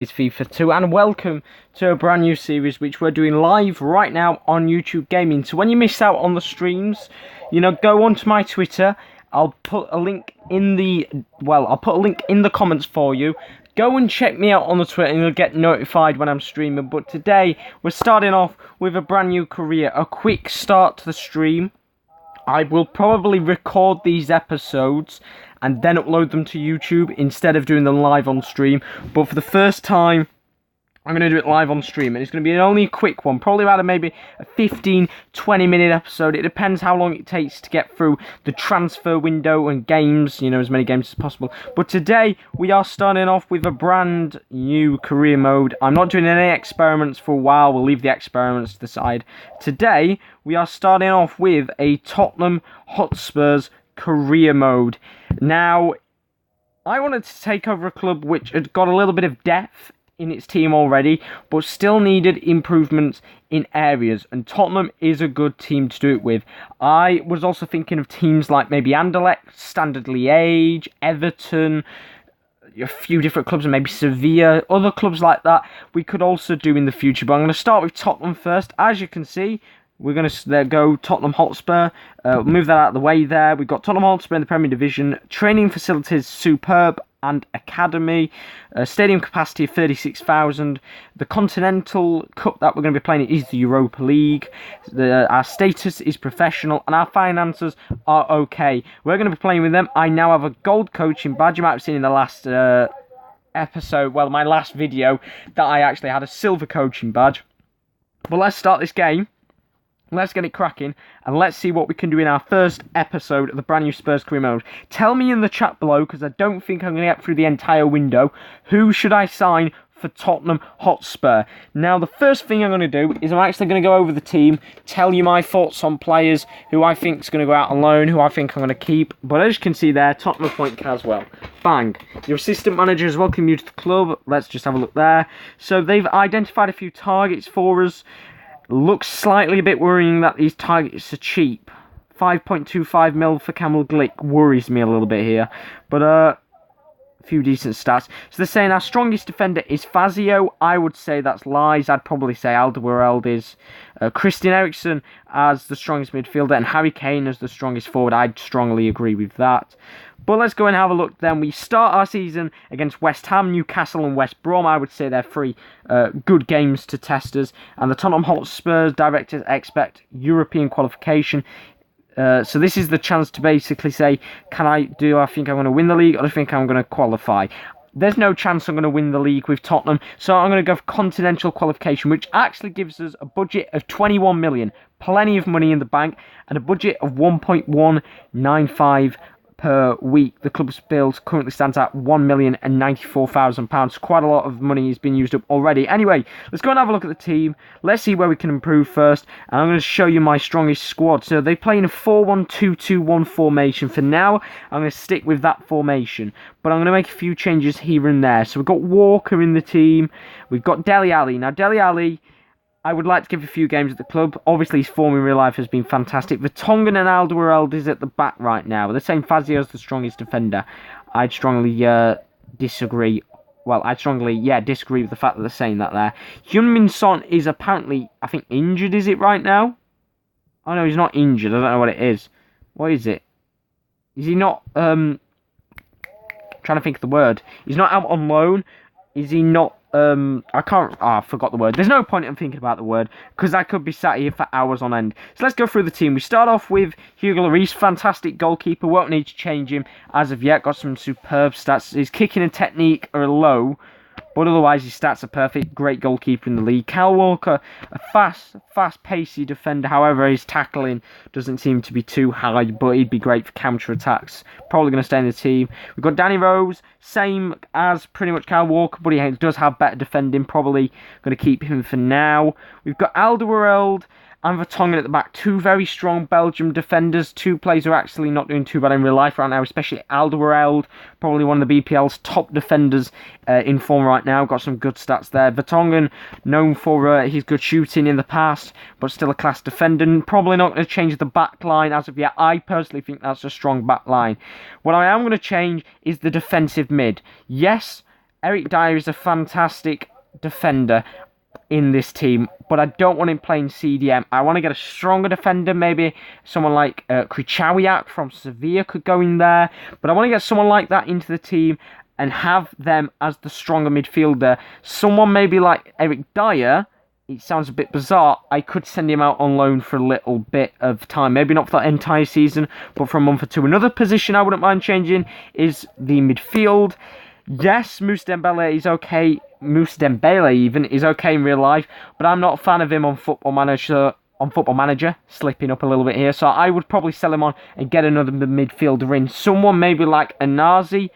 It's FIFA 2 and welcome to a brand new series which we're doing live right now on YouTube Gaming. So when you miss out on the streams, go onto my Twitter. I'll put a link in the comments for you. Go and check me out on the Twitter and you'll get notified when I'm streaming. But today we're starting off with a brand new career, a quick start to the stream. I will probably record these episodes and then upload them to YouTube instead of doing them live on stream. But for the first time, I'm going to do it live on stream. And it's going to be only a quick one, probably about maybe a 15-20 minute episode. It depends how long it takes to get through the transfer window and games, as many games as possible. But today, we are starting off with a brand new career mode. I'm not doing any experiments for a while. We'll leave the experiments to the side. Today, we are starting off with a Tottenham Hotspurs career mode. Now, I wanted to take over a club which had got a little bit of depth in its team already, but still needed improvements in areas, and Tottenham is a good team to do it with. I was also thinking of teams like maybe Anderlecht, Standard Liège, Everton, a few different clubs, and maybe Sevilla, other clubs like that we could also do in the future. But I'm going to start with Tottenham first. As you can see, we're going to go Tottenham Hotspur. Move that out of the way there. We've got Tottenham Hotspur in the Premier Division. Training facilities superb and academy. Stadium capacity of 36,000. The Continental Cup that we're going to be playing is the Europa League. Our status is professional and our finances are okay. We're going to be playing with them. I now have a gold coaching badge. You might have seen in the last episode, my last video, that I actually had a silver coaching badge. But let's start this game. Let's get it cracking, and let's see what we can do in our first episode of the brand new Spurs Career mode. Tell me in the chat below, because I don't think I'm going to get through the entire window, who should I sign for Tottenham Hotspur? Now, the first thing I'm going to do is I'm actually going to go over the team, tell you my thoughts on players, who I think is going to go out on loan, who I think I'm going to keep. But as you can see there, Tottenham appoint Caswell. Bang. Your assistant manager has welcomed you to the club. Let's just have a look there. So they've identified a few targets for us. Looks slightly a bit worrying that these targets are cheap. 5.25 mil for Camel Glick worries me a little bit here. But a few decent stats. So they're saying our strongest defender is Fazio. I would say that's lies. I'd probably say Alderweireld is. Christian Eriksen as the strongest midfielder and Harry Kane as the strongest forward. I'd strongly agree with that. But let's go and have a look then. We start our season against West Ham, Newcastle and West Brom. I would say they're three good games to test us. And the Tottenham Hotspurs directors expect European qualification. So this is the chance to basically say, I think I'm going to win the league or do I think I'm going to qualify? There's no chance I'm going to win the league with Tottenham. So I'm going to go for continental qualification, which actually gives us a budget of 21 million. Plenty of money in the bank and a budget of 1.195 per week. The club's bill currently stands at £1,094,000. Quite a lot of money has been used up already. Anyway, let's go and have a look at the team. Let's see where we can improve first. And I'm going to show you my strongest squad. So they play in a 4-1-2-2-1 formation. For now, I'm going to stick with that formation. But I'm going to make a few changes here and there. So we've got Walker in the team. We've got Dele Alli. Now, Dele Alli, I would like to give a few games at the club. Obviously, his form in real life has been fantastic. Vertonghen and Alderweireld is at the back right now. They're saying Fazio's the strongest defender. I'd strongly disagree. Well, I'd strongly, disagree with the fact that they're saying that there. Heung-min Son is apparently, I think, injured, is it right now? Oh, no, he's not injured. I don't know what it is. What is it? Is he not, trying to think of the word. He's not out on loan. Is he not, I forgot the word. There's no point in thinking about the word, because I could be sat here for hours on end. So let's go through the team. We start off with Hugo Lloris, fantastic goalkeeper. Won't need to change him as of yet. Got some superb stats. His kicking and technique are low, but otherwise his stats are perfect. Great goalkeeper in the league. Kyle Walker, a fast, pacey defender. However, his tackling doesn't seem to be too high, but he'd be great for counter-attacks. Probably going to stay in the team. We've got Danny Rose, same as pretty much Kyle Walker, but he does have better defending. Probably going to keep him for now. We've got Alderweireld and Vertonghen at the back. Two very strong Belgium defenders. Two players who are actually not doing too bad in real life right now, especially Alderweireld, probably one of the BPL's top defenders in form right now. Got some good stats there. Vertonghen, known for his good shooting in the past, but still a class defender. Probably not going to change the back line as of yet. I personally think that's a strong back line. What I am going to change is the defensive mid. Yes, Eric Dyer is a fantastic defender in this team, but I don't want him playing CDM. I want to get a stronger defender, maybe someone like Krychowiak from Sevilla could go in there, but I want to get someone like that into the team and have them as the stronger midfielder. Someone maybe like Eric Dyer, it sounds a bit bizarre, I could send him out on loan for a little bit of time, maybe not for that entire season, but for a month or two. Another position I wouldn't mind changing is the midfield. Yes, Moussa Dembele is okay. Moussa Dembele even is okay in real life, but I'm not a fan of him on Football Manager, slipping up a little bit here. So I would probably sell him on and get another midfielder in. Someone maybe like Anazi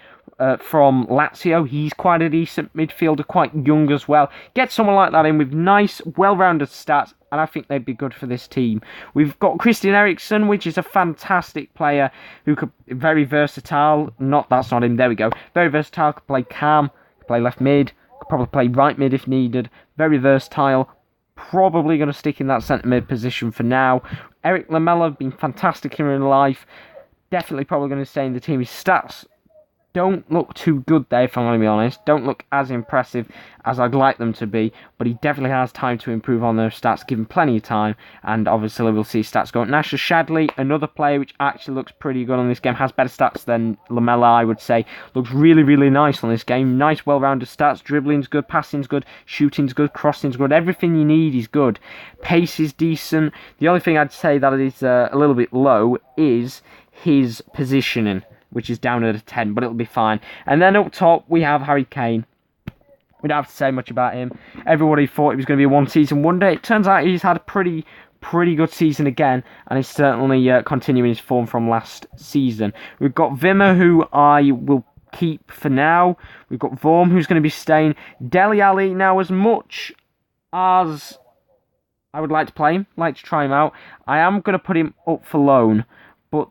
from Lazio. He's quite a decent midfielder, quite young as well. Get someone like that in with nice, well-rounded stats, and I think they'd be good for this team. We've got Christian Eriksen, which is a fantastic player who could very versatile. That's not him. There we go. Very versatile. Could play cam, could play left mid, could probably play right mid if needed. Very versatile. Probably going to stick in that centre mid position for now. Eric Lamela been fantastic here in life. Definitely probably going to stay in the team. His stats don't look too good there, if I'm going to be honest. Don't look as impressive as I'd like them to be, but he definitely has time to improve on those stats, given plenty of time, and obviously we'll see stats go. Nasser Chadli, another player which actually looks pretty good on this game, has better stats than Lamela, I would say. Looks really, really nice on this game. Nice, well-rounded stats. Dribbling's good, passing's good, shooting's good, crossing's good. Everything you need is good. Pace is decent. The only thing I'd say that is a little bit low is his positioning, which is down at a 10, but it'll be fine. And then up top, we have Harry Kane. We don't have to say much about him. Everybody thought it was going to be a one-season wonder. It turns out he's had a pretty good season again, and he's certainly continuing his form from last season. We've got Wimmer, who I will keep for now. We've got Vorm, who's going to be staying. Dele Alli, now as much as I would like to play him, like to try him out, I am going to put him up for loan, but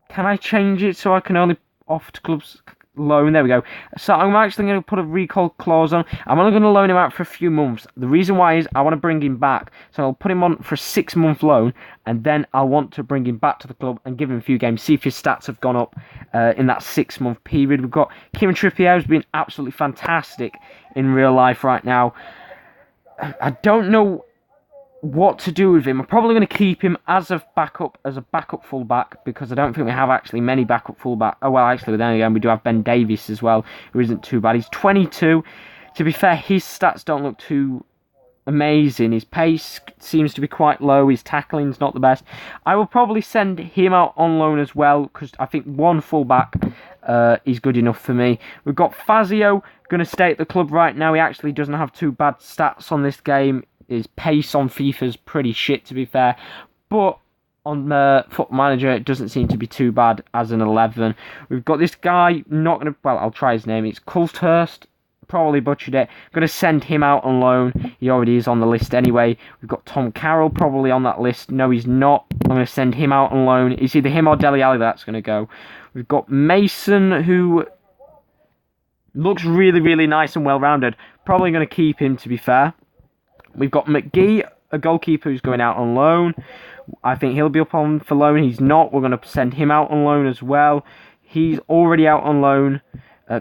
can I change it so I can only offer to clubs loan? There we go. So I'm actually going to put a recall clause on. I'm only going to loan him out for a few months. The reason why is I want to bring him back. So I'll put him on for a 6-month loan, and then I want to bring him back to the club and give him a few games, see if his stats have gone up in that 6-month period. We've got Kieran Trippier, who's been absolutely fantastic in real life right now. I don't know what to do with him. I'm probably going to keep him as a backup fullback, because I don't think we have actually many backup fullback. Oh well, actually then again we do have Ben Davies as well, who isn't too bad. He's 22. To be fair, his stats don't look too amazing. His pace seems to be quite low. His tackling's not the best. I will probably send him out on loan as well, because I think one fullback is good enough for me. We've got Fazio going to stay at the club right now. He actually doesn't have too bad stats on this game. His pace on FIFA's pretty shit, to be fair, but on Football Manager it doesn't seem to be too bad as an 11. We've got this guy, I'll try his name. It's Culthurst, probably butchered it. Going to send him out on loan. He already is on the list anyway. We've got Tom Carroll probably on that list. No, he's not. I'm going to send him out on loan. It's either him or Dele Alli that's going to go. We've got Mason, who looks really, really nice and well-rounded. Probably going to keep him, to be fair. We've got McGee, a goalkeeper who's going out on loan. I think he'll be up on for loan. He's not. We're going to send him out on loan as well. He's already out on loan.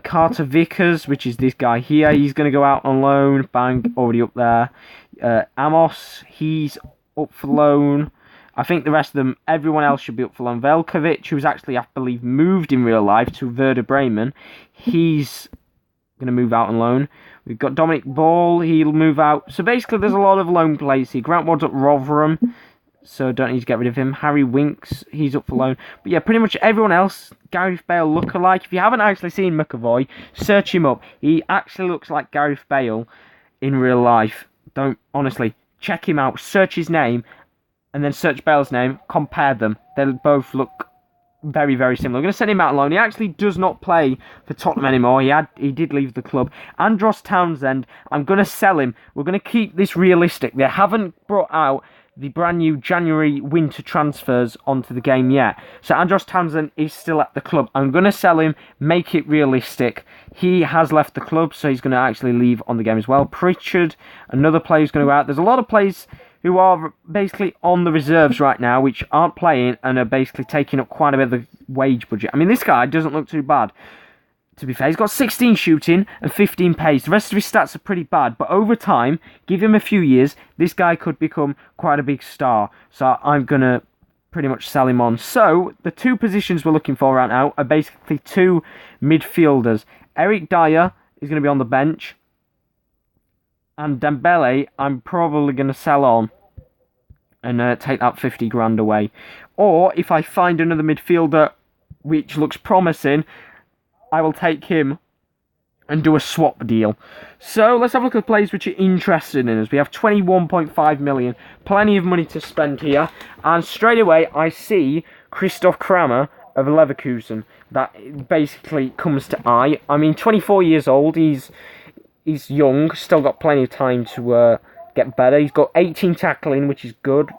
Carter Vickers, which is this guy here, he's going to go out on loan. Bang, already up there. Amos, he's up for loan. I think the rest of them, everyone else should be up for loan. Velkovic, who's actually, I believe, moved in real life to Werder Bremen. He's going to move out on loan. We've got Dominic Ball, he'll move out. So basically there's a lot of loan players here. Grant Wadd's at Rotherham, so don't need to get rid of him. Harry Winks, he's up for loan. But yeah, pretty much everyone else, Gareth Bale lookalike. If you haven't actually seen McAvoy, search him up. He actually looks like Gareth Bale in real life. Honestly, check him out, search his name, and then search Bale's name, compare them. They'll both look very, very similar. I'm going to send him out alone. He actually does not play for Tottenham anymore. He did leave the club. Andros Townsend, I'm going to sell him. We're going to keep this realistic. They haven't brought out the brand new January winter transfers onto the game yet. So Andros Townsend is still at the club. I'm going to sell him, make it realistic. He has left the club, so he's going to actually leave on the game as well. Pritchard, another player who's going to go out. There's a lot of players who are basically on the reserves right now, which aren't playing and are basically taking up quite a bit of the wage budget. I mean, this guy doesn't look too bad. to be fair. He's got 16 shooting and 15 pace. The rest of his stats are pretty bad, but over time, give him a few years, this guy could become quite a big star. So I'm going to pretty much sell him on. So the two positions we're looking for right now are basically two midfielders. Eric Dyer is going to be on the bench, and Dembele I'm probably going to sell on and take that 50 grand away. Or if I find another midfielder which looks promising, I will take him and do a swap deal. So let's have a look at the players which are interested in us. We have 21.5 million, plenty of money to spend here. And straight away I see Christoph Kramer of Leverkusen. That basically comes to eye. I mean, 24 years old, he's young, still got plenty of time to get better. He's got 18 tackling, which is good,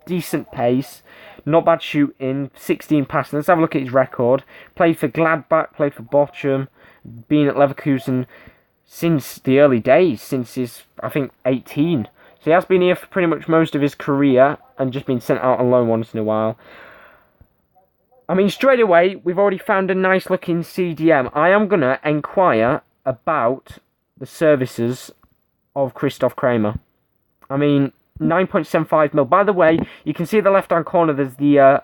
decent pace. Not bad shooting, 16 passing. Let's have a look at his record. Played for Gladbach, played for Bochum, been at Leverkusen since the early days, since he's, I think, 18. So he has been here for pretty much most of his career and just been sent out on loan once in a while. I mean, straight away, we've already found a nice-looking CDM. I am going to inquire about the services of Christoph Kramer. I mean, 9.75 mil. By the way, you can see the left-hand corner, there's the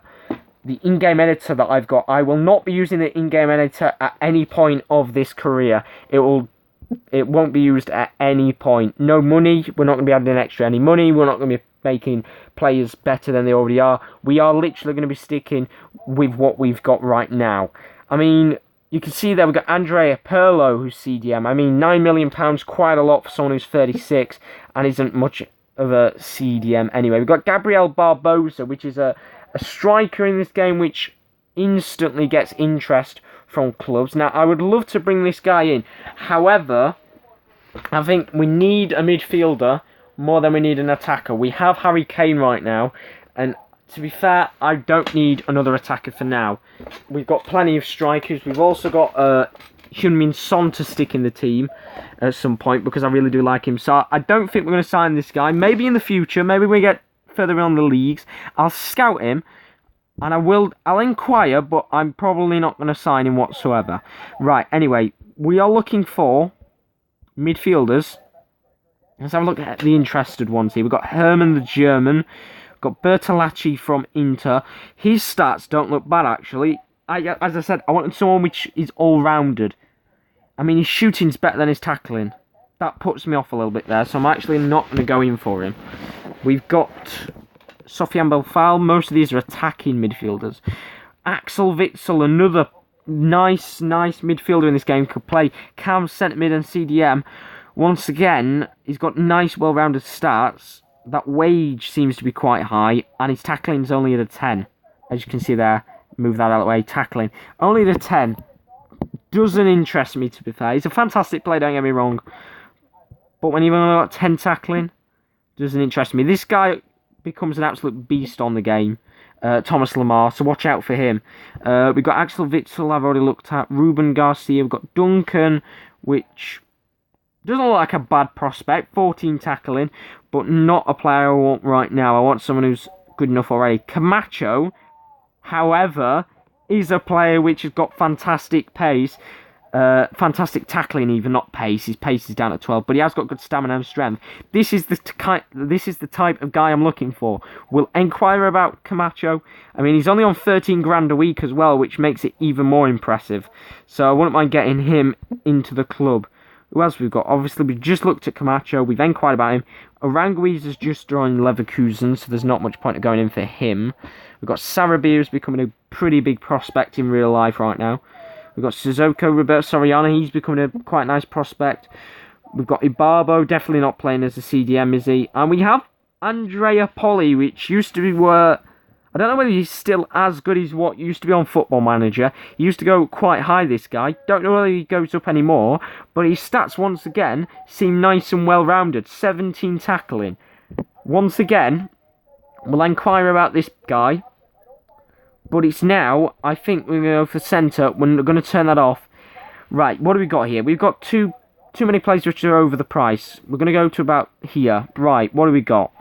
in-game editor that I've got. I will not be using the in-game editor at any point of this career. It won't be used at any point. No money. We're not going to be adding extra any money. We're not going to be making players better than they already are. We are literally going to be sticking with what we've got right now. I mean, you can see there we've got Andrea Pirlo, who's CDM. I mean, £9 million, quite a lot for someone who's 36 and isn't much of a CDM anyway. We've got Gabriel Barbosa, which is a striker in this game, which instantly gets interest from clubs. Now, I would love to bring this guy in. However, I think we need a midfielder more than we need an attacker. We have Harry Kane right now, and to be fair, I don't need another attacker for now. We've got plenty of strikers. We've also got Heung-min Son to stick in the team at some point because I really do like him. So I don't think we're going to sign this guy. Maybe in the future, maybe we get further on the leagues. I'll scout him and I'll inquire, but I'm probably not going to sign him whatsoever. Right, anyway, we are looking for midfielders. Let's have a look at the interested ones here. We've got Herman the German. We've got Bertolacci from Inter. His stats don't look bad, actually. As I said, I wanted someone which is all-rounded. I mean, his shooting's better than his tackling. That puts me off a little bit there, so I'm actually not going to go in for him. We've got Sofiane Belfal. Most of these are attacking midfielders. Axel Witsel, another nice midfielder in this game, could play cam, centre mid and CDM. Once again, he's got nice, well-rounded stats. That wage seems to be quite high, and his tackling's only at a 10. As you can see there, move that out of the way, tackling. Only the 10. Doesn't interest me, to be fair. He's a fantastic player, don't get me wrong. But when you've only got 10 tackling, doesn't interest me. This guy becomes an absolute beast on the game. Thomas Lamar, so watch out for him. We've got Axel Witsel, I've already looked at. Ruben Garcia, we've got Duncan, which doesn't look like a bad prospect. 14 tackling, but not a player I want right now. I want someone who's good enough already. Camacho, however, is a player which has got fantastic pace. Fantastic tackling even, not pace. His pace is down at 12, but he has got good stamina and strength. This is the type of guy I'm looking for. We'll inquire about Camacho. I mean, he's only on 13 grand a week as well, which makes it even more impressive. So I wouldn't mind getting him into the club. Who else we've got? Obviously, we've just looked at Camacho. We've inquired about him. Aranguiz has just joined Leverkusen, so there's not much point of going in for him. We've got Sarabia, who's becoming a pretty big prospect in real life right now. We've got Sissoko, Roberto Soriano. He's becoming a quite nice prospect. We've got Ibarbo, definitely not playing as a CDM, is he? And we have Andrea Poli, which used to be I don't know whether he's still as good as what used to be on Football Manager. He used to go quite high, this guy. Don't know whether he goes up anymore. But his stats, once again, seem nice and well-rounded. 17 tackling. Once again, we'll inquire about this guy. But it's now, I think we're going to go for centre. We're going to turn that off. Right, what do we got here? We've got too many players which are over the price. We're going to go to about here. Right, what do we got?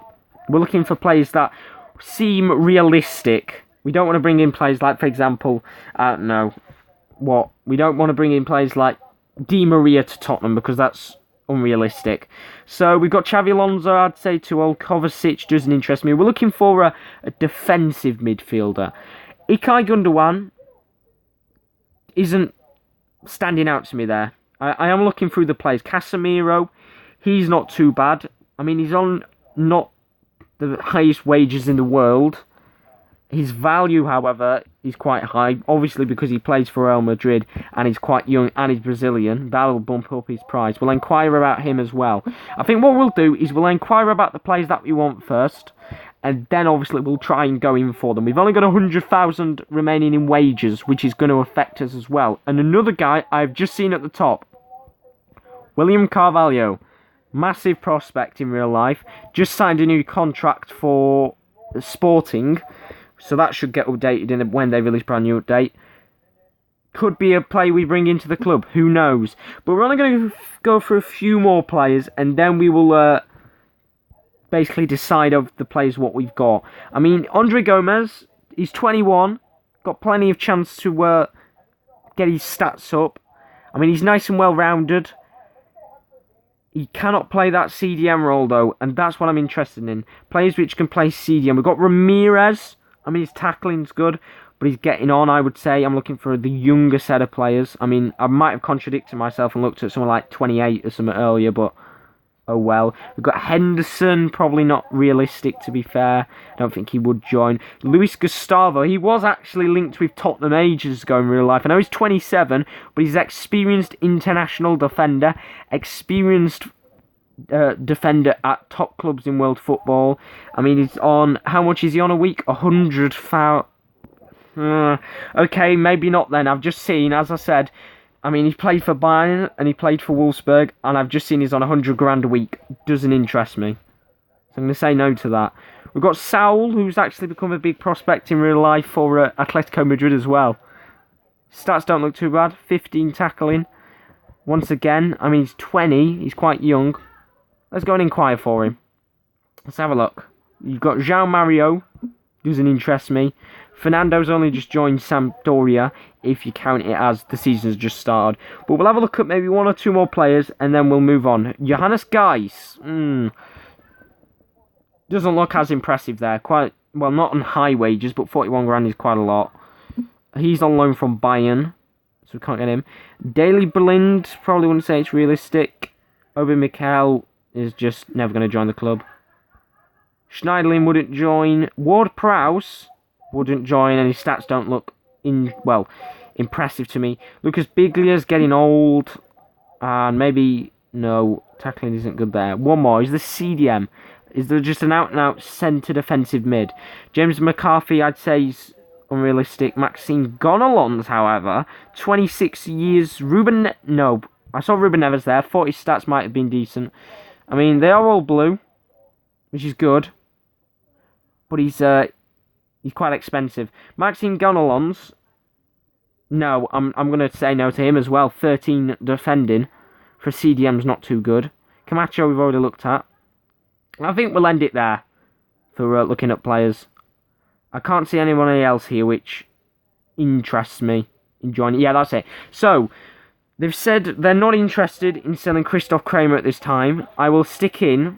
We're looking for players that seem realistic. We don't want to bring in players like, for example, I don't know, We don't want to bring in players like Di Maria to Tottenham because that's unrealistic. So we've got Xavi Alonso, I'd say too old. Kovacic doesn't interest me. We're looking for a defensive midfielder. Ilkay Gundogan isn't standing out to me there. I am looking through the players. Casemiro, he's not too bad. I mean, he's on not the highest wages in the world. His value, however, is quite high, obviously because he plays for Real Madrid and he's quite young and he's Brazilian. That'll bump up his price. We'll inquire about him as well. I think what we'll do is we'll inquire about the players that we want first, and then obviously we'll try and go in for them. We've only got 100,000 remaining in wages, which is going to affect us as well. And another guy I've just seen at the top, William Carvalho. Massive prospect in real life. Just signed a new contract for Sporting. So that should get updated when they release a brand new update. Could be a player we bring into the club. Who knows? But we're only going to go through a few more players. And then we will basically decide of the players what we've got. I mean, Andre Gomez. He's 21. Got plenty of chance to get his stats up. I mean, he's nice and well-rounded. He cannot play that CDM role, though, and that's what I'm interested in. Players which can play CDM. We've got Ramirez. I mean, his tackling's good, but he's getting on, I would say. I'm looking for the younger set of players. I mean, I might have contradicted myself and looked at someone like 28 or something earlier, but oh well. We've got Henderson, probably not realistic, to be fair. I don't think he would join. Luis Gustavo, he was actually linked with Tottenham ages ago in real life. I know he's 27, but he's an experienced international defender, experienced defender at top clubs in world football. I mean, he's on, how much is he on a week? 100,000. Okay, maybe not then. I've just seen, as I said, I mean, he played for Bayern and he played for Wolfsburg, and I've just seen he's on 100 grand a week. Doesn't interest me. So I'm going to say no to that. We've got Saul, who's actually become a big prospect in real life for Atletico Madrid as well. Stats don't look too bad. 15 tackling. Once again, I mean, he's 20. He's quite young. Let's go and inquire for him. Let's have a look. You've got João Mario. Doesn't interest me. Fernando's only just joined Sampdoria, if you count it as the season's just started. But we'll have a look at maybe one or two more players, and then we'll move on. Johannes Geis. Doesn't look as impressive there. Quite, well, not on high wages, but 41 grand is quite a lot. He's on loan from Bayern, so we can't get him. Daley Blind, probably wouldn't say it's realistic. Obi Mikel is just never going to join the club. Schneiderlin wouldn't join. Ward-Prowse wouldn't join, and his stats don't look impressive to me. Lucas Biglia's getting old, and maybe no, tackling isn't good there. One more, is the CDM. Is there just an out-and-out centre defensive mid? James McCarthy, I'd say, is unrealistic. Maxime Gonalons, however, 26 years. I saw Ruben Neves there. Thought his stats might have been decent. I mean, they are all blue, which is good, but he's quite expensive. Maxime Gonalons, no, I'm going to say no to him as well. 13 defending for CDM's not too good. Camacho we've already looked at. I think we'll end it there for looking at players. I can't see anyone else here which interests me in joining. Yeah, that's it. So, they've said they're not interested in selling Christoph Kramer at this time. I will stick in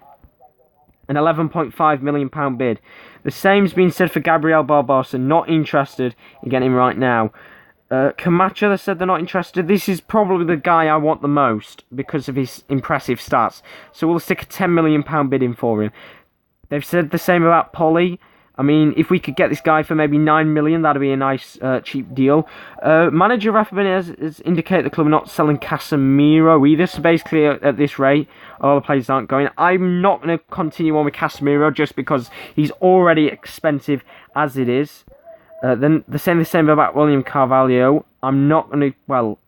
an £11.5 million bid. The same's been said for Gabriel Barbosa, not interested in getting him right now. Camacho, they said they're not interested. This is probably the guy I want the most because of his impressive stats. So we'll stick a £10 million bid in for him. They've said the same about Polly. I mean, if we could get this guy for maybe 9 million, that'd be a nice, cheap deal. Manager Rafa Benitez has indicated the club are not selling Casemiro either. So basically, at this rate, a lot of players aren't going. I'm not going to continue on with Casemiro just because he's already expensive as it is. Then the same about William Carvalho. I'm not going to, well,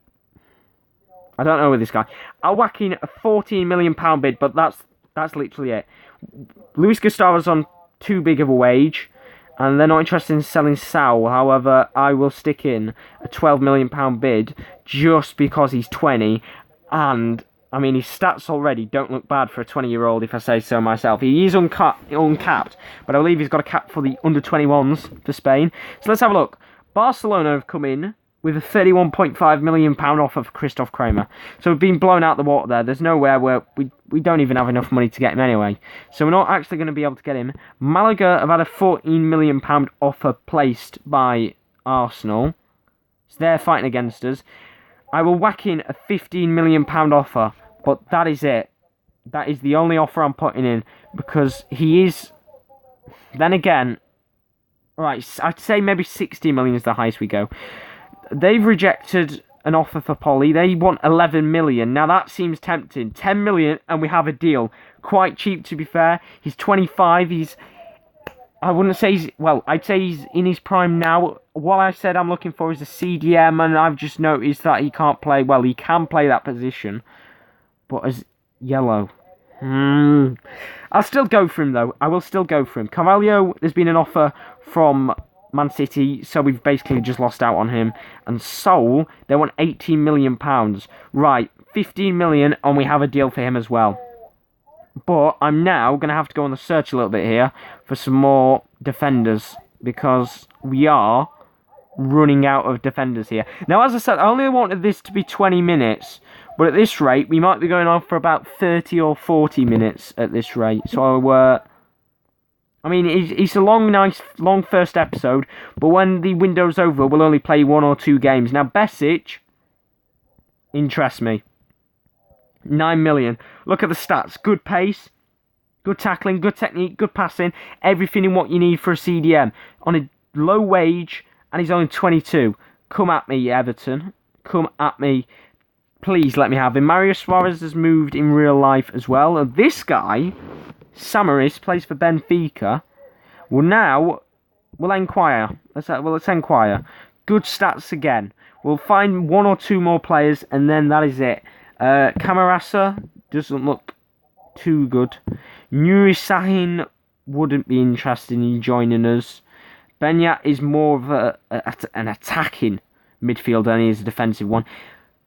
I don't know with this guy. I'll whack in a £14 million bid, but that's literally it. Luis Gustavo's on too big of a wage, and they're not interested in selling Saul. However, I will stick in a £12 million bid just because he's 20, and I mean his stats already don't look bad for a 20-year-old if I say so myself. He is uncapped, but I believe he's got a cap for the under-21s for Spain. So let's have a look. Barcelona have come in with a £31.5 million offer for Christoph Kramer. So we've been blown out the water there. There's nowhere where we don't even have enough money to get him anyway. So we're not actually going to be able to get him. Malaga have had a £14 million offer placed by Arsenal. So they're fighting against us. I will whack in a £15 million offer, but that is it. That is the only offer I'm putting in, because he is... Then again, right, I'd say maybe 60 million is the highest we go. They've rejected an offer for Polly. They want 11 million. Now that seems tempting. 10 million and we have a deal. Quite cheap, to be fair. He's 25. I wouldn't say he's... Well, I'd say he's in his prime now. What I said I'm looking for is a CDM, and I've just noticed that he can't play... Well, he can play that position, but as yellow... I'll still go for him, though. I will still go for him. Carvalho, there's been an offer from Man City, so we've basically just lost out on him. And Seoul, they want £18 million. Right, 15 million, and we have a deal for him as well. But I'm now going to have to go on the search a little bit here for some more defenders, because we are running out of defenders here. Now, as I said, I only wanted this to be 20 minutes, but at this rate, we might be going on for about 30 or 40 minutes at this rate. So, I mean, it's a nice, long first episode, but when the window's over, we'll only play 1 or 2 games. Now, Besic interests me. 9 million. Look at the stats. Good pace, good tackling, good technique, good passing. Everything in what you need for a CDM. On a low wage, and he's only 22. Come at me, Everton. Come at me. Please let me have him. Mario Suarez has moved in real life as well. And this guy... Samaris plays for Benfica. Well, now we'll inquire. Let's inquire. Good stats again. We'll find 1 or 2 more players, and then that is it. Camarasa doesn't look too good. Nuri Sahin wouldn't be interested in joining us. Benyat is more of an attacking midfielder than he is a defensive one.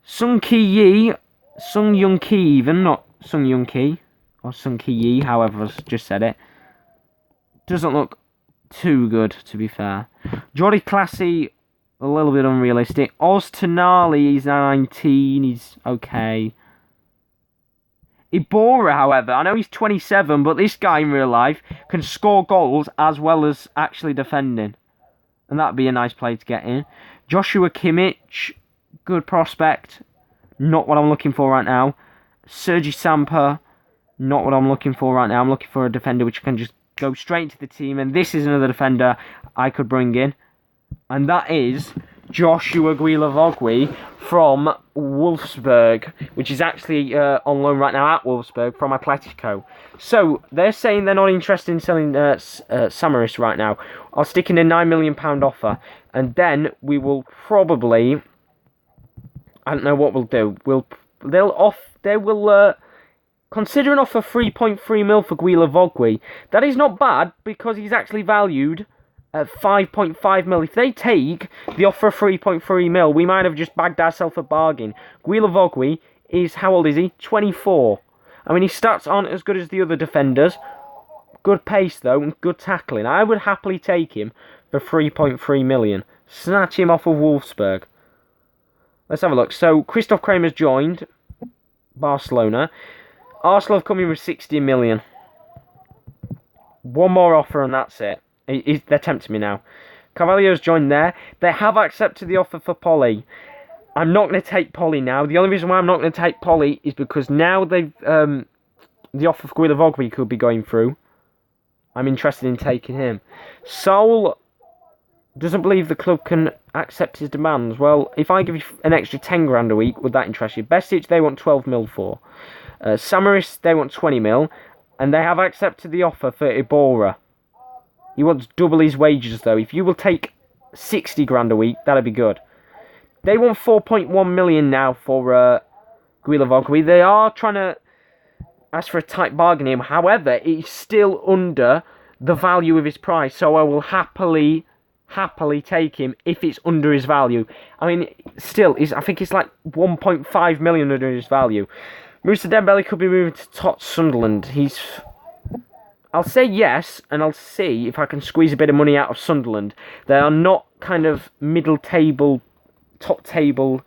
Sung Ki, even, not Sung Young Ki. Or Sun Ki Yi, however I just said it. Doesn't look too good, to be fair. Jordi Classy, a little bit unrealistic. Oz Tenali, he's 19, he's okay. Ibora, however, I know he's 27, but this guy in real life can score goals as well as actually defending. And that'd be a nice play to get in. Joshua Kimmich, good prospect. Not what I'm looking for right now. Sergi Samper, not what I'm looking for right now. I'm looking for a defender which can just go straight into the team. And this is another defender I could bring in. And that is Joshua Guilavogui from Wolfsburg, which is actually on loan right now at Wolfsburg from Atletico. So, they're saying they're not interested in selling Samaris right now. I'll stick in a £9 million offer. And then we will probably... I don't know what we'll do. They will... Consider an offer 3.3 mil for Guilavogui. That is not bad, because he's actually valued at 5.5 mil. If they take the offer of 3.3 mil, we might have just bagged ourselves a bargain. Guilavogui is, how old is he? 24. I mean, his stats aren't as good as the other defenders. Good pace, though, and good tackling. I would happily take him for 3.3 million. Snatch him off of Wolfsburg. Let's have a look. So, Christoph Kramer's joined Barcelona. Arsenal have come in with 60 million. One more offer and that's it. They're tempting me now. Carvalho's joined there. They have accepted the offer for Polly. I'm not going to take Polly now. The only reason why I'm not going to take Polly is because now they've the offer for Guilavogui could be going through. I'm interested in taking him. Seoul doesn't believe the club can accept his demands. Well, if I give you an extra 10 grand a week, would that interest you? Besic, they want 12 mil for. Samaris, they want 20 mil, and they have accepted the offer for Ibora. He wants double his wages, though. If you will take 60 grand a week, that'd be good. They want 4.1 million now for Guilavogui. They are trying to ask for a tight bargain here. However, it's still under the value of his price, so I will happily take him if it's under his value. I mean, still, I think it's like 1.5 million under his value. Moussa Dembele could be moving to Sunderland. I'll say yes, and I'll see if I can squeeze a bit of money out of Sunderland. They are not kind of middle table top table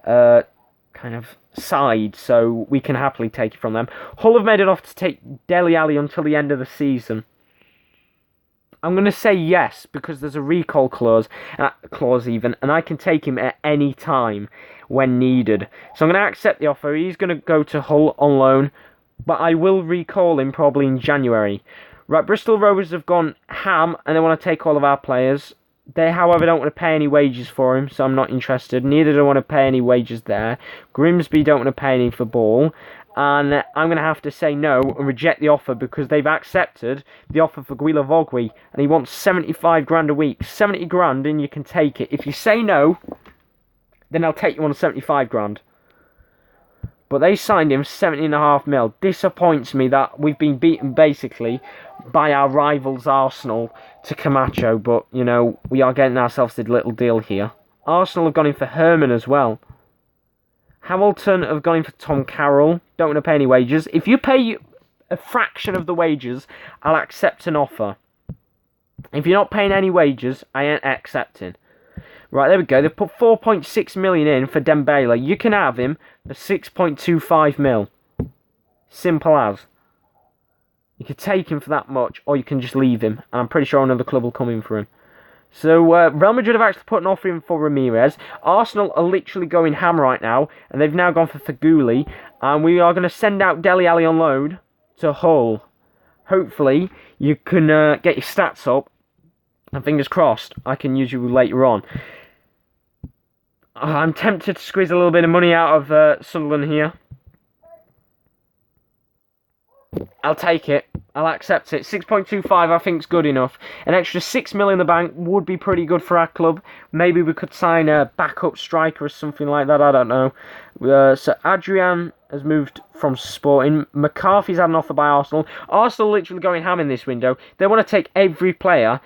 kind of side, so we can happily take it from them. Hull have made it off to take Dele Alli until the end of the season. I'm going to say yes, because there's a recall clause even, and I can take him at any time when needed. So I'm going to accept the offer. He's going to go to Hull on loan, but I will recall him probably in January. Right, Bristol Rovers have gone ham, and they want to take all of our players. They, however, don't want to pay any wages for him, so I'm not interested. Neither do I want to pay any wages there. Grimsby don't want to pay any for Ball. And I'm going to have to say no and reject the offer because they've accepted the offer for Guila Vogui. And he wants 75 grand a week. 70 grand and you can take it. If you say no, then I'll take you on 75 grand. But they signed him 70.5 mil. Disappoints me that we've been beaten basically by our rivals Arsenal to Camacho. But, you know, we are getting ourselves a little deal here. Arsenal have gone in for Herman as well. Hamilton have gone in for Tom Carroll. Don't want to pay any wages. If you pay a fraction of the wages, I'll accept an offer. If you're not paying any wages, I ain't accepting. Right, there we go. They've put 4.6 million in for Dembele. You can have him for 6.25 mil. Simple as. You could take him for that much, or you can just leave him. And I'm pretty sure another club will come in for him. So, Real Madrid have actually put an offer in for Ramirez. Arsenal are literally going ham right now, and they've now gone for Feghouli. And we are going to send out Dele Alli on loan to Hull. Hopefully, you can get your stats up, and fingers crossed, I can use you later on. I'm tempted to squeeze a little bit of money out of Sunderland here. I'll take it. I'll accept it. 6.25 I think is good enough. An extra 6 mil in the bank would be pretty good for our club. Maybe we could sign a backup striker or something like that. I don't know. So Adrian has moved from Sporting. McCarthy's had an offer by Arsenal. Arsenal literally going ham in this window. They want to take every player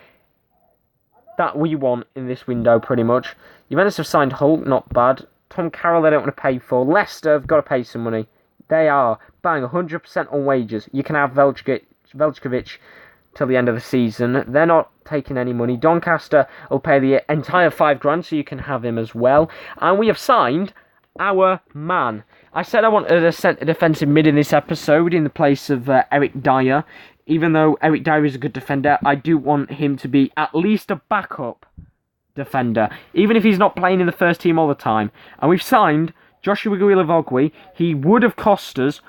that we want in this window pretty much. Juventus have signed Hull. Not bad. Tom Carroll they don't want to pay for. Leicester have got to pay some money. They are bang 100% on wages. You can have Veljkovic till the end of the season. They're not taking any money. Doncaster will pay the entire 5 grand, so you can have him as well. And we have signed our man. I said I wanted a centre defensive mid in this episode in the place of Eric Dyer. Even though Eric Dyer is a good defender, I do want him to be at least a backup defender, even if he's not playing in the first team all the time. And we've signed Joshua Guilavogui. He would have cost us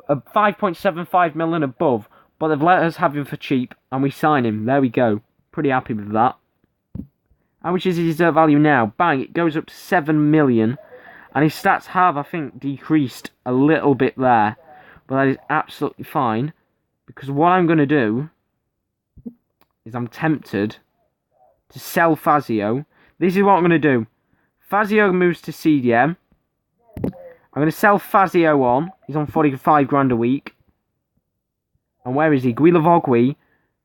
5.75 million above, but they've let us have him for cheap, and we sign him. There we go. Pretty happy with that. How much is his value now? Bang, it goes up to 7 million, and his stats have, I think, decreased a little bit there, but that is absolutely fine, because what I'm going to do is I'm tempted to sell Fazio. This is what I'm going to do. Fazio moves to CDM. I'm going to sell Fazio on. He's on 45 grand a week. And where is he? Guilavogui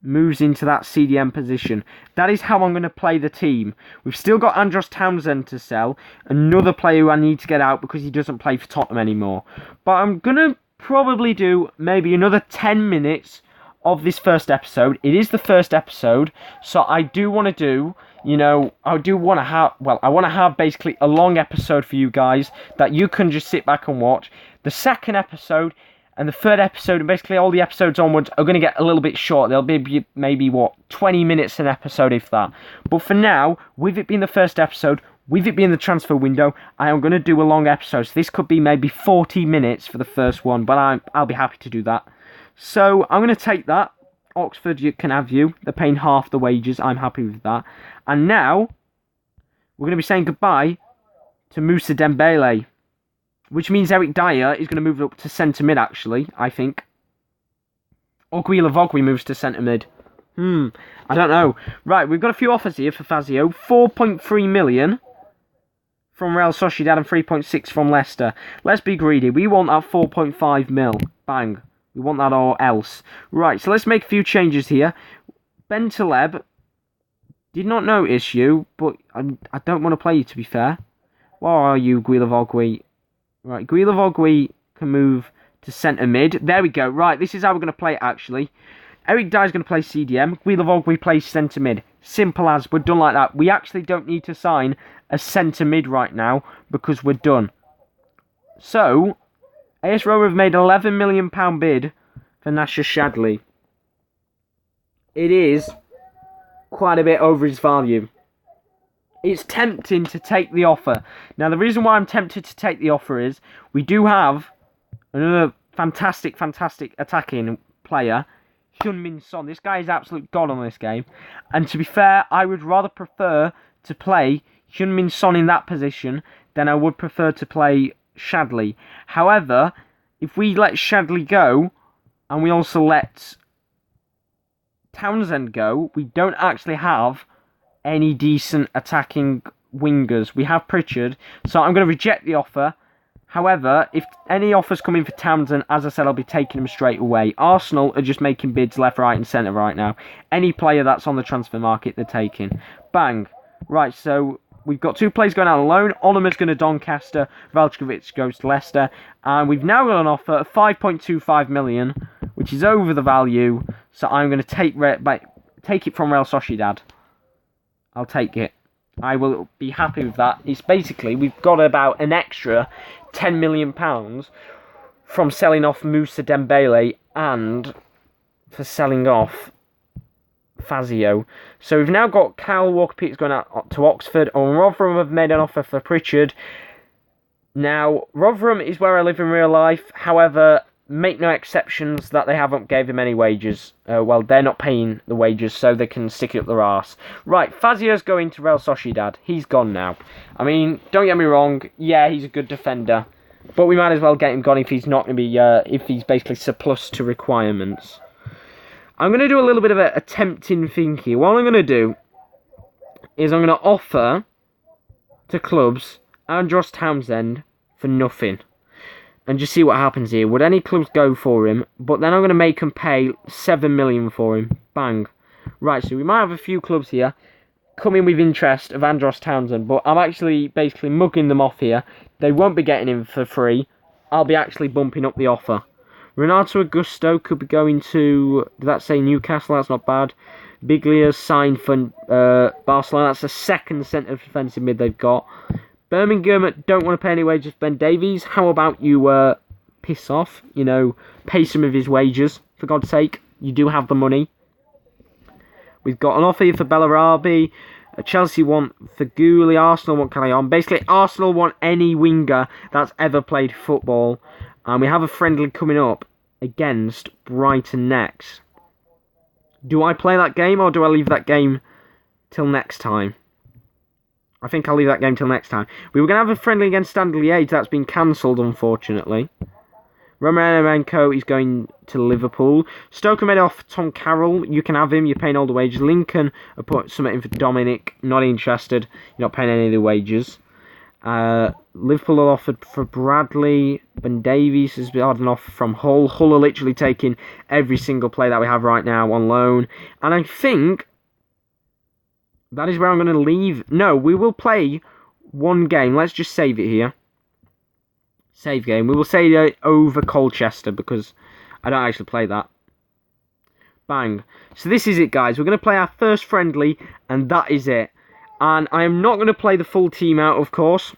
moves into that CDM position. That is how I'm going to play the team. We've still got Andros Townsend to sell. Another player who I need to get out because he doesn't play for Tottenham anymore. But I'm going to probably do maybe another 10 minutes of this first episode. It is the first episode. So I do want to do... I want to have basically a long episode for you guys that you can just sit back and watch. The second episode and the third episode, and basically all the episodes onwards, are going to get a little bit short. They'll be maybe, 20 minutes an episode, if that. But for now, with it being the first episode, with it being the transfer window, I am going to do a long episode. So this could be maybe 40 minutes for the first one, but I'll be happy to do that. So I'm going to take that. Oxford, you can have you. They're paying half the wages. I'm happy with that. And now, we're going to be saying goodbye to Moussa Dembele. Which means Eric Dyer is going to move up to centre mid, actually, I think. Or Guilavogui moves to centre mid. I don't know. Right, we've got a few offers here for Fazio. 4.3 million from Real Sociedad and 3.6 from Leicester. Let's be greedy. We want that 4.5 mil. Bang. We want that or else. Right, so let's make a few changes here. Ben Taleb, did not notice you, but I don't want to play you, to be fair. Where are you, Guilavogui? Right, Guilavogui can move to centre mid. There we go. Right, this is how we're going to play it, actually. Eric Dyer's going to play CDM. Guilavogui plays centre mid. Simple as. We're done like that. We actually don't need to sign a centre mid right now because we're done. So, AS Roma have made £11 million bid for Nasser Chadli. It is quite a bit over his value. It's tempting to take the offer. Now, the reason why I'm tempted to take the offer is we do have another fantastic attacking player, Heung-min Son. This guy is absolute god on this game. And to be fair, I would rather prefer to play Heung-min Son in that position than I would prefer to play Chadli. However, if we let Chadli go, and we also let Townsend go, we don't actually have any decent attacking wingers. We have Pritchard, so I'm going to reject the offer. However, if any offers come in for Townsend, as I said, I'll be taking them straight away. Arsenal are just making bids left, right and centre right now. Any player that's on the transfer market, they're taking. Bang. Right, so we've got 2 players going out on loan. Onuma's going to Doncaster. Veljkovic goes to Leicester. And we've now got an offer of 5.25 million, which is over the value. So I'm going to take it from Real Sociedad. I'll take it. I will be happy with that. It's basically, we've got about an extra £10 million from selling off Moussa Dembele and for selling off Fazio. So we've now got Kyle Walker-Peters going out to Oxford, and Rotherham have made an offer for Pritchard. Now, Rotherham is where I live in real life. However, make no exceptions that they haven't gave him any wages. Well, they're not paying the wages, so they can stick it up their arse. Right, Fazio's going to Real Sociedad. He's gone now. I mean, don't get me wrong. Yeah, he's a good defender, but we might as well get him gone if he's not going to be, if he's basically surplus to requirements. I'm going to do a little bit of a tempting thing here. What I'm going to do is I'm going to offer to clubs Andros Townsend for nothing. And just see what happens here. Would any clubs go for him? But then I'm going to make them pay $7 million for him. Bang. Right, so we might have a few clubs here coming with interest of Andros Townsend. But I'm actually basically mugging them off here. They won't be getting him for free. I'll be actually bumping up the offer. Renato Augusto could be going to, did that say Newcastle? That's not bad. Biglia signed for Barcelona. That's the second centre defensive mid they've got. Birmingham don't want to pay any wages for Ben Davies. How about you piss off? You know, pay some of his wages. For God's sake, you do have the money. We've got an offer here for Bellarabi. Chelsea want Feghouli. Arsenal want Calais. Basically, Arsenal want any winger that's ever played football. And we have a friendly coming up against Brighton next. Do I play that game or do I leave that game till next time? I think I'll leave that game till next time. We were going to have a friendly against Standard Liège. That's been cancelled, unfortunately. Romarenko is going to Liverpool. Stoke made off Tom Carroll. You can have him. You're paying all the wages. Lincoln have put something in for Dominic. Not interested. You're not paying any of the wages. Liverpool are offered for Bradley. Ben Davies has been had an offer from Hull. Hull are literally taking every single player that we have right now on loan. And I think that is where I'm going to leave. No, we will play one game. Let's just save it here. Save game. We will save it over Colchester because I don't actually play that. Bang. So this is it, guys. We're going to play our first friendly, and that is it. And I am not going to play the full team out, of course.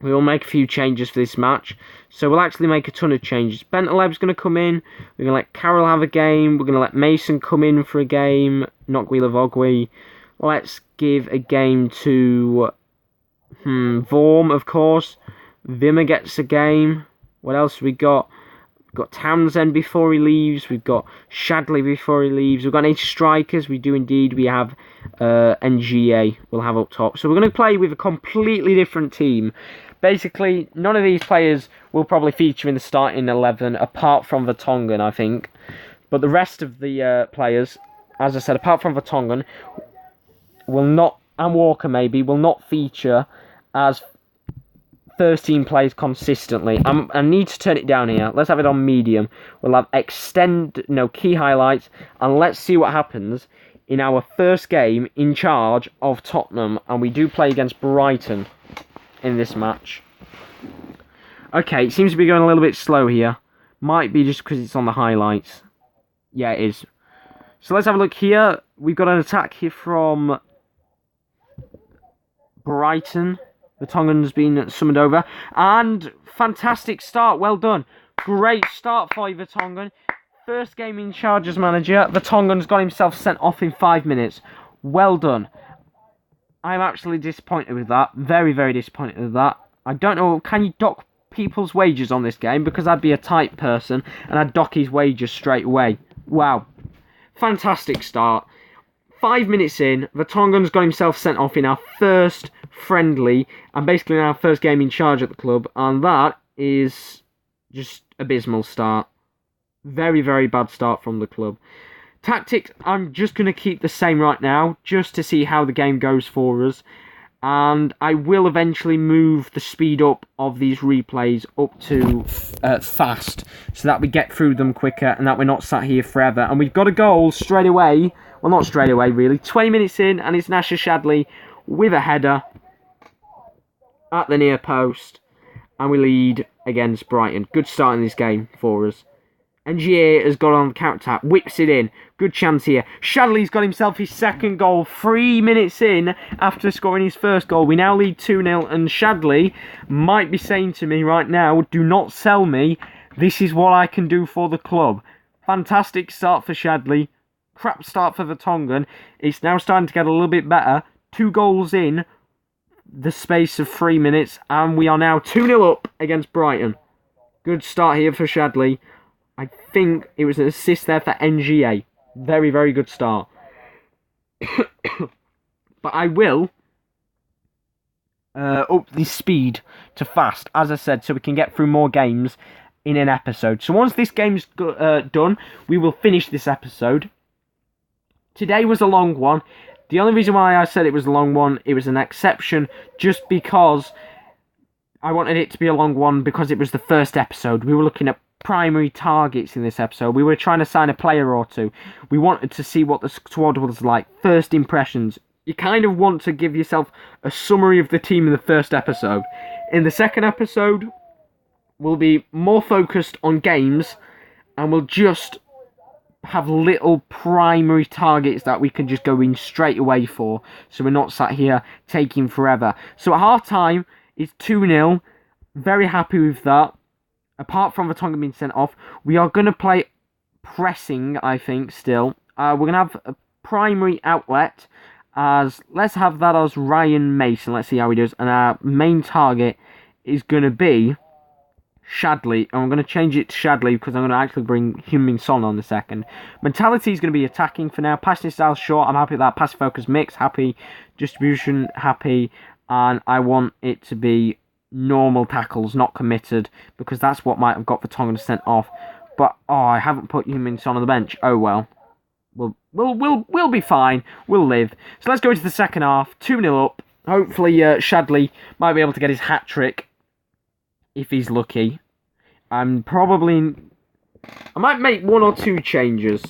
We will make a few changes for this match. So we'll actually make a ton of changes. Bentaleb's going to come in. We're going to let Carroll have a game. We're going to let Mason come in for a game. Not Guilavogui. Let's give a game to Vorm, of course. Vimmer gets a game. What else have we got? We've got Townsend before he leaves. We've got Shadley before he leaves. We've got 8 strikers. We do indeed. We have NGA we'll have up top. So we're going to play with a completely different team. Basically, none of these players will probably feature in the starting 11, apart from Vertonghen, I think. But the rest of the players, as I said, apart from Vertonghen, will not, and Walker maybe, will not feature as first team plays consistently. I need to turn it down here. Let's have it on medium. We'll have key highlights, and let's see what happens in our first game in charge of Tottenham. And we do play against Brighton in this match. Okay, it seems to be going a little bit slow here. Might be just because it's on the highlights. Yeah, it is. So let's have a look here. We've got an attack here from Brighton. Vertonghen's been summoned over. And fantastic start. Well done. Great start for you, Vertonghen. First game in charge as manager. Vertonghen's got himself sent off in 5 minutes. Well done. I'm actually disappointed with that. Very, very disappointed with that. I don't know, can you dock people's wages on this game? Because I'd be a tight person and I'd dock his wages straight away. Wow. Fantastic start. 5 minutes in, Vertonghen's got himself sent off in our first friendly and basically in our first game in charge at the club. And that is just abysmal start. Very, very bad start from the club. Tactics, I'm just going to keep the same right now, just to see how the game goes for us. And I will eventually move the speed up of these replays up to fast, so that we get through them quicker and that we're not sat here forever. And we've got a goal straight away. Well, not straight away, really. 20 minutes in, and it's Nasser Shadley with a header at the near post. And we lead against Brighton. Good start in this game for us. Ngier has got on the counter-attack, whips it in. Good chance here. Shadley's got himself his second goal 3 minutes in after scoring his first goal. We now lead 2-0, and Shadley might be saying to me right now, do not sell me. This is what I can do for the club. Fantastic start for Shadley. Crap start for Vertonghen. It's now starting to get a little bit better. 2 goals in the space of 3 minutes, and we are now 2-0 up against Brighton. Good start here for Shadley. I think it was an assist there for NGA. Very, very good start. But I will up the speed to fast, as I said, so we can get through more games in an episode. So once this game's done, we will finish this episode. Today was a long one. The only reason why I said it was a long one, it was an exception, just because I wanted it to be a long one because it was the first episode. We were looking at primary targets in this episode. We were trying to sign a player or two. We wanted to see what the squad was like. First impressions. You kind of want to give yourself a summary of the team in the first episode. In the second episode, we'll be more focused on games and we'll just have little primary targets that we can just go in straight away for, so we're not sat here taking forever. So at half time, it's 2-0. Very happy with that. Apart from Vertonghen being sent off, we are going to play pressing, I think, still. We're going to have a primary outlet as, let's have that as Ryan Mason. Let's see how he does. And our main target is going to be Shadley. And I'm going to change it to Shadley because I'm going to actually bring Heung-min Son on the second. Mentality is going to be attacking for now. Passing style short. I'm happy with that. Pass focus mix. Happy. Distribution. Happy. And I want it to be normal tackles, not committed, because that's what might have got Vertonghen sent off. But I haven't put Heung-min Son on the bench. Oh well. We'll be fine. We'll live. So let's go into the second half. 2-0 up. Hopefully Shadley might be able to get his hat trick if he's lucky. I might make 1 or 2 changes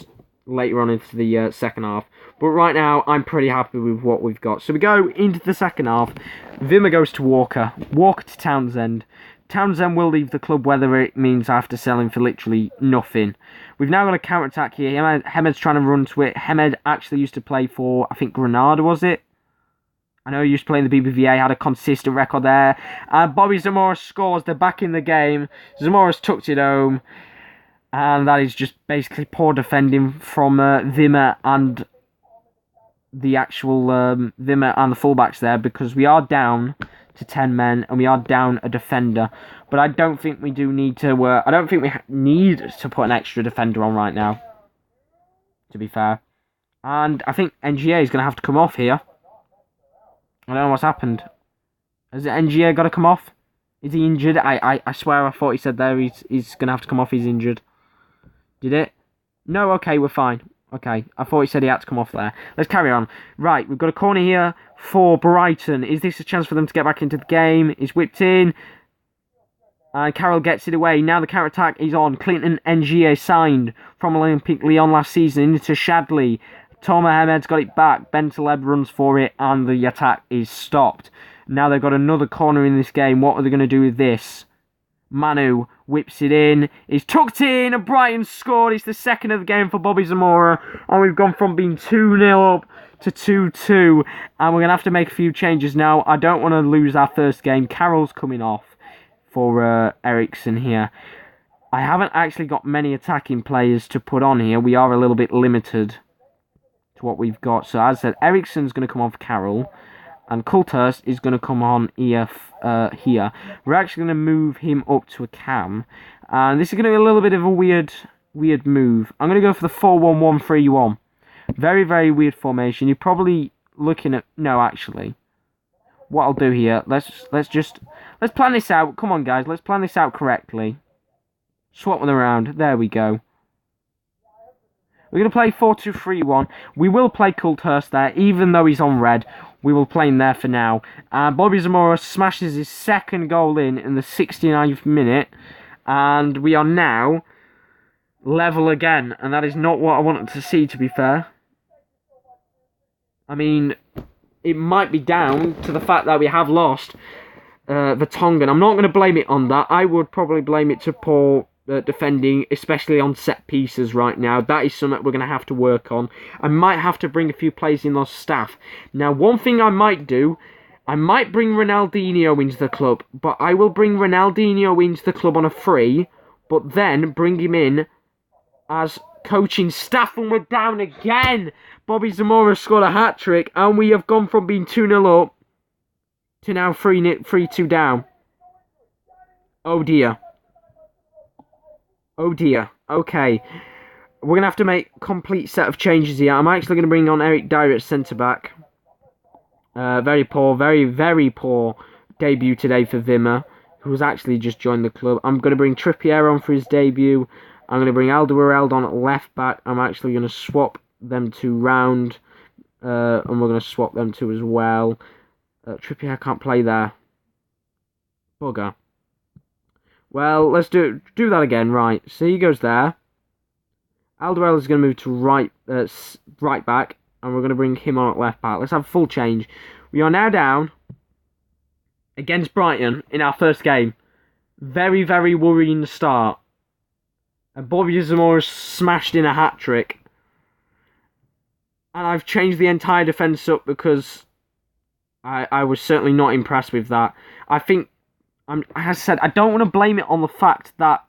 later on into the second half. But right now, I'm pretty happy with what we've got. So we go into the second half. Wimmer goes to Walker. Walker to Townsend. Townsend will leave the club, whether it means I have to sell him for literally nothing. We've now got a counter-attack here. Hemed's trying to run to it. Hemed actually used to play for, I think, Granada, was it? I know he used to play in the BBVA, had a consistent record there. And Bobby Zamora scores. They're back in the game. Zamora's tucked it home. And that is just basically poor defending from Wimmer and the actual Wimmer and the fullbacks there, because we are down to 10 men and we are down a defender. But I don't think we do need to. I don't think we need to put an extra defender on right now, to be fair. And I think NGA is going to have to come off here. I don't know what's happened. Has NGA got to come off? Is he injured? I swear I thought he said there he's going to have to come off. He's injured. Did it? No, okay, we're fine. Okay, I thought he said he had to come off there. Let's carry on. Right, we've got a corner here for Brighton. Is this a chance for them to get back into the game? It's whipped in. And Carroll gets it away. Now the counter-attack is on. Clinton Ngier signed from Olympique Lyon last season into Shadley. Toma Hemed's got it back. Bentaleb runs for it and the attack is stopped. Now they've got another corner in this game. What are they going to do with this? Manu whips it in. It's tucked in, and Brighton scored. It's the second of the game for Bobby Zamora. And we've gone from being 2-0 up to 2-2. And we're going to have to make a few changes now. I don't want to lose our first game. Carroll's coming off for Ericsson here. I haven't actually got many attacking players to put on here. We are a little bit limited to what we've got. So as I said, Ericsson's going to come on for Carroll. And Coulthurst is going to come on here. We're actually going to move him up to a cam. And this is going to be a little bit of a weird move. I'm going to go for the 4-1-1-3-1. Very, very weird formation. You're probably looking at... No, actually. What I'll do here, let's plan this out. Come on, guys. Let's plan this out correctly. Swap them around. There we go. We're going to play 4-2-3-1. We will play Coulthurst there, even though he's on red. We will play him there for now. Bobby Zamora smashes his second goal in the 69th minute. And we are now level again. And that is not what I wanted to see, to be fair. I mean, it might be down to the fact that we have lost Vertonghen. I'm not going to blame it on that. I would probably blame it to poor defending, especially on set pieces right now. That is something we're going to have to work on. I might have to bring a few players in on staff. Now, one thing I might do, I might bring Ronaldinho into the club, but I will bring Ronaldinho into the club on a free, but then bring him in as coaching staff, and we're down again. Bobby Zamora scored a hat-trick, and we have gone from being 2-0 up to now 3-2 down. Oh dear. Oh dear. Okay. We're going to have to make a complete set of changes here. I'm actually going to bring on Eric Dyer at centre-back. Very poor, very, very poor debut today for Wimmer, who's actually just joined the club. I'm going to bring Trippier on for his debut. I'm going to bring Alderweireld on at left-back. I'm actually going to swap them two round. And we're going to swap them two as well. Trippier can't play there. Bugger. Well, let's do that again. Right, so he goes there. Alderweireld is going to move to right back, and we're going to bring him on at left back. Let's have a full change. We are now down against Brighton in our first game. Very, very worrying start. And Bobby Zamora smashed in a hat-trick. And I've changed the entire defence up because I was certainly not impressed with that. I think, as I said, I don't want to blame it on the fact that,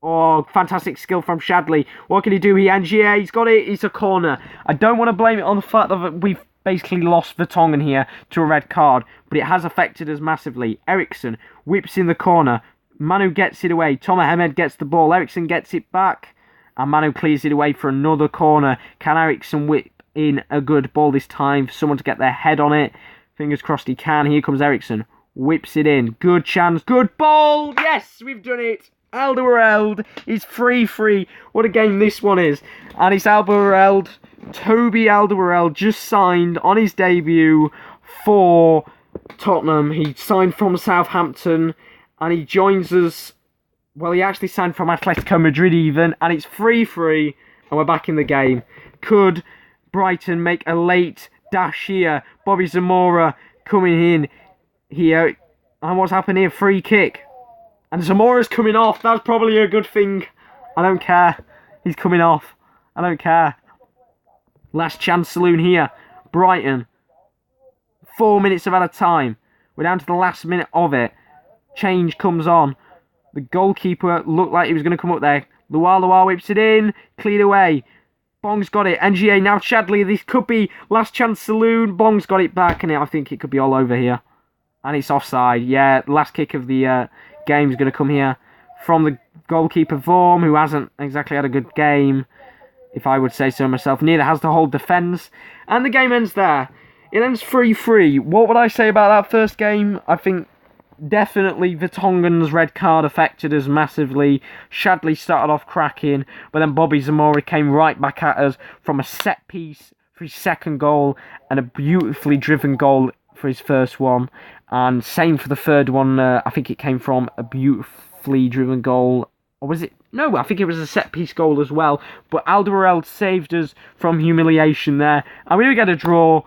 oh, fantastic skill from Shadley. What can he do? He's got it. It's a corner. I don't want to blame it on the fact that we've basically lost Vertonghen here to a red card, but it has affected us massively. Ericsson whips in the corner. Manu gets it away. Tomer Hemed gets the ball. Ericsson gets it back. And Manu clears it away for another corner. Can Ericsson whip in a good ball this time for someone to get their head on it? Fingers crossed he can. Here comes Ericsson. Whips it in. Good chance. Good ball. Yes, we've done it. Alderweireld is 3-3. What a game this one is. And it's Alderweireld. Toby Alderweireld just signed on his debut for Tottenham. He signed from Southampton. And he joins us. Well, he actually signed from Atletico Madrid even. And it's 3-3. And we're back in the game. Could Brighton make a late dash here? Bobby Zamora coming in here. And what's happened here? Free kick. And Zamora's coming off. That's probably a good thing. I don't care. He's coming off. I don't care. Last chance saloon here. Brighton. 4 minutes of added time. We're down to the last minute of it. Change comes on. The goalkeeper looked like he was going to come up there. Luar whips it in. Cleared away. Bong's got it. NGA now Shadley. This could be last chance saloon. Bong's got it back. And I think it could be all over here. And it's offside. Yeah, last kick of the game is going to come here from the goalkeeper Vorm, who hasn't exactly had a good game, if I would say so myself. Neither has the whole defence. And the game ends there. It ends 3-3. What would I say about that first game? I think definitely Vertonghen's red card affected us massively. Shadley started off cracking, but then Bobby Zamora came right back at us from a set piece for his second goal and a beautifully driven goal for his first one. And same for the third one. I think it came from a beautifully driven goal. Or was it? No, I think it was a set-piece goal as well. But Alderweireld saved us from humiliation there. And we do get a draw.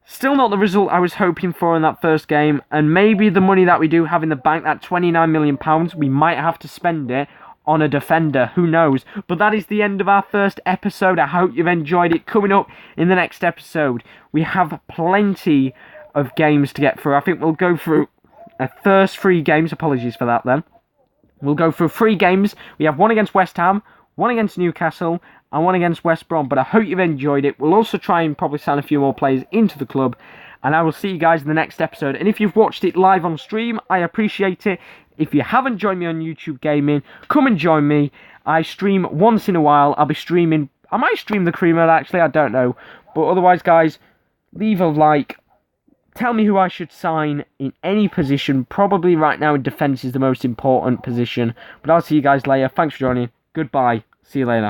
Still not the result I was hoping for in that first game, and maybe the money that we do have in the bank, that £29 million, we might have to spend it on a defender, who knows. But that is the end of our first episode. I hope you've enjoyed it. Coming up in the next episode, we have plenty of games to get through. I think we'll go through a first 3 games. Apologies for that then. We'll go through 3 games. We have 1 against West Ham, 1 against Newcastle, and 1 against West Brom. But I hope you've enjoyed it. We'll also try and probably sign a few more players into the club. And I will see you guys in the next episode. And if you've watched it live on stream, I appreciate it. If you haven't joined me on YouTube Gaming, come and join me. I stream once in a while. I'll be streaming. I might stream the career mode, actually. I don't know. But otherwise, guys, leave a like. Tell me who I should sign in any position. Probably right now in defence is the most important position. But I'll see you guys later. Thanks for joining. Goodbye. See you later.